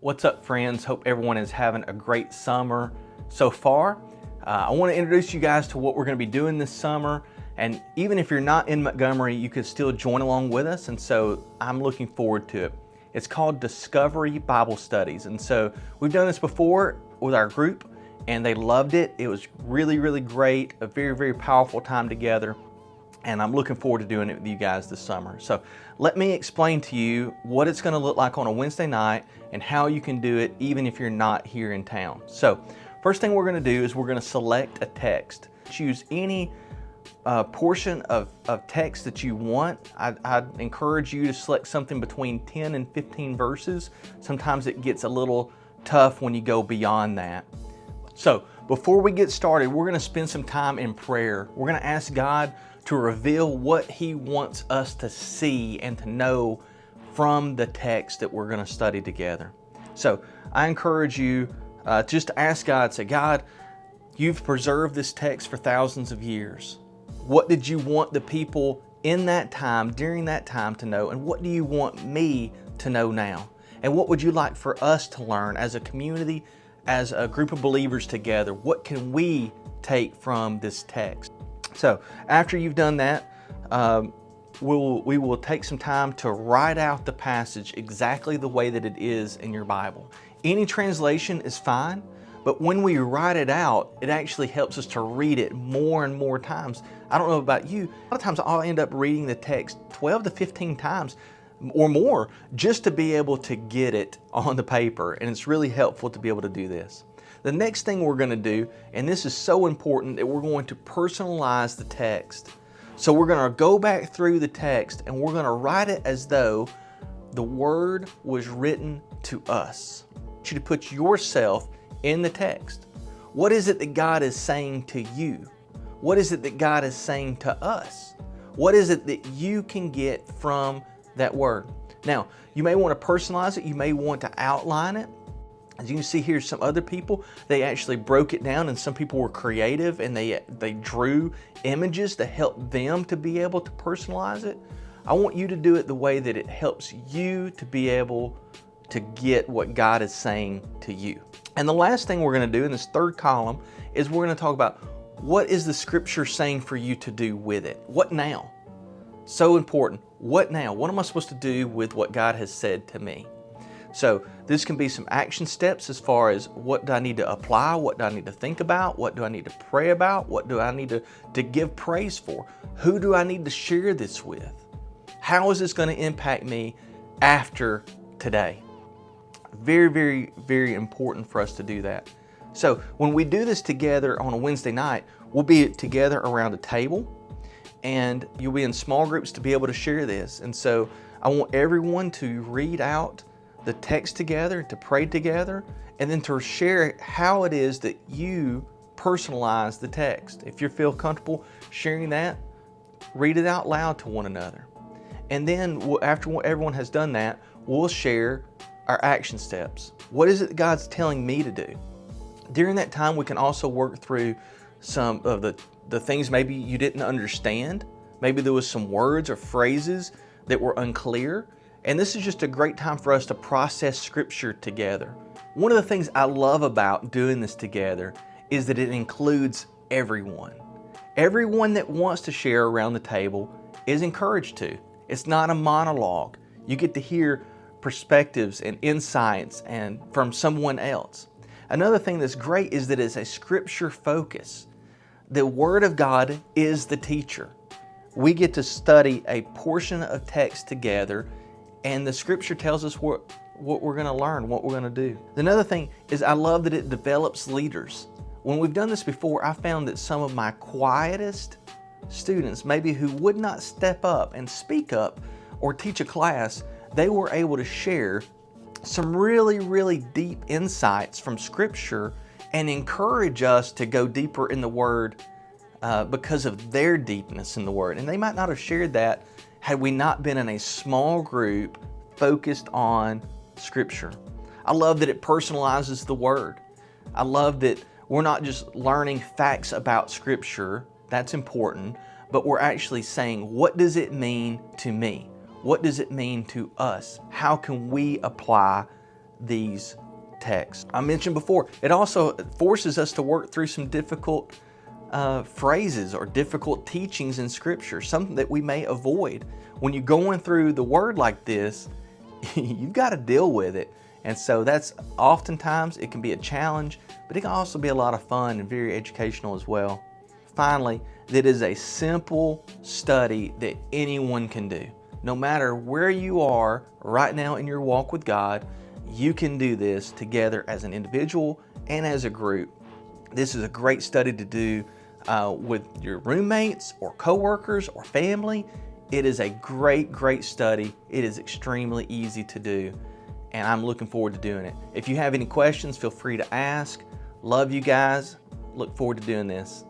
What's up, friends? Hope everyone is having a great summer so far. I want to introduce you guys to what we're going to be doing this summer. And even if you're not in Montgomery, you could still join along with us. And so I'm looking forward to it. It's called Discovery Bible Studies. And so we've done this before with our group and they loved it. It was really, really great. A very, very powerful time together. And I'm looking forward to doing it with you guys this summer. So let me explain to you what it's going to look like on a Wednesday night and how you can do it even if you're not here in town. So first thing we're going to do is we're going to select a text. Choose any portion of text that you want. I'd encourage you to select something between 10 and 15 verses. Sometimes it gets a little tough when you go beyond that. So before we get started, we're going to spend some time in prayer. We're going to ask God to reveal what He wants us to see and to know from the text that we're going to study together. So I encourage you just to ask God, say, God, you've preserved this text for thousands of years. What did you want the people in that time, during that time to know? And what do you want me to know now? And what would you like for us to learn as a community, as a group of believers together? What can we take from this text? So after you've done that, we will take some time to write out the passage exactly the way that it is in your Bible. Any translation is fine, but when we write it out, it actually helps us to read it more and more times. I don't know about you, a lot of times I'll end up reading the text 12 to 15 times or more just to be able to get it on the paper, and it's really helpful to be able to do this. The next thing we're going to do, and this is so important, that we're going to personalize the text. So we're going to go back through the text and we're going to write it as though the word was written to us. I want you to put yourself in the text. What is it that God is saying to you? What is it that God is saying to us? What is it that you can get from that word? Now, you may want to personalize it. You may want to outline it. As you can see here, some other people, they actually broke it down, and some people were creative and they drew images to help them to be able to personalize it. I want you to do it the way that it helps you to be able to get what God is saying to you. And the last thing we're going to do in this third column is we're going to talk about what is the scripture saying for you to do with it? What now? So important. What now? What am I supposed to do with what God has said to me? So this can be some action steps as far as what do I need to apply, what do I need to think about, what do I need to pray about, what do I need to give praise for, who do I need to share this with, how is this going to impact me after today? Very, very, very important for us to do that. So when we do this together on a Wednesday night, we'll be together around a table and you'll be in small groups to be able to share this. And so I want everyone to read out the text together, to pray together, and then to share how it is that you personalize the text. If you feel comfortable sharing that, read it out loud to one another. And then after everyone has done that, we'll share our action steps. What is it that God's telling me to do? During that time, we can also work through some of the things maybe you didn't understand. Maybe there was some words or phrases that were unclear. And this is just a great time for us to process scripture together. One of the things I love about doing this together is that it includes everyone. Everyone that wants to share around the table is encouraged to. It's not a monologue. You get to hear perspectives and insights and from someone else. Another thing that's great is that it's a scripture focus. The Word of God is the teacher. We get to study a portion of text together, and the scripture tells us what we're going to learn, what we're going to do. Another thing is I love that it develops leaders. When we've done this before, I found that some of my quietest students, maybe who would not step up and speak up or teach a class, they were able to share some really, really deep insights from scripture and encourage us to go deeper in the Word because of their deepness in the Word. And they might not have shared that had we not been in a small group focused on scripture. I love that it personalizes the Word. I love that we're not just learning facts about scripture, that's important, but we're actually saying, what does it mean to me? What does it mean to us? How can we apply these texts. I mentioned before, it also forces us to work through some difficult phrases or difficult teachings in Scripture, something that we may avoid. When you're going through the Word like this, you've got to deal with it. And so that's oftentimes, it can be a challenge, but it can also be a lot of fun and very educational as well. Finally, that is a simple study that anyone can do. No matter where you are right now in your walk with God, you can do this together as an individual and as a group. This is a great study to do with your roommates or coworkers or family. It is a great study. It is extremely easy to do, and I'm looking forward to doing it. If you have any questions, feel free to ask. Love you guys. Look forward to doing this.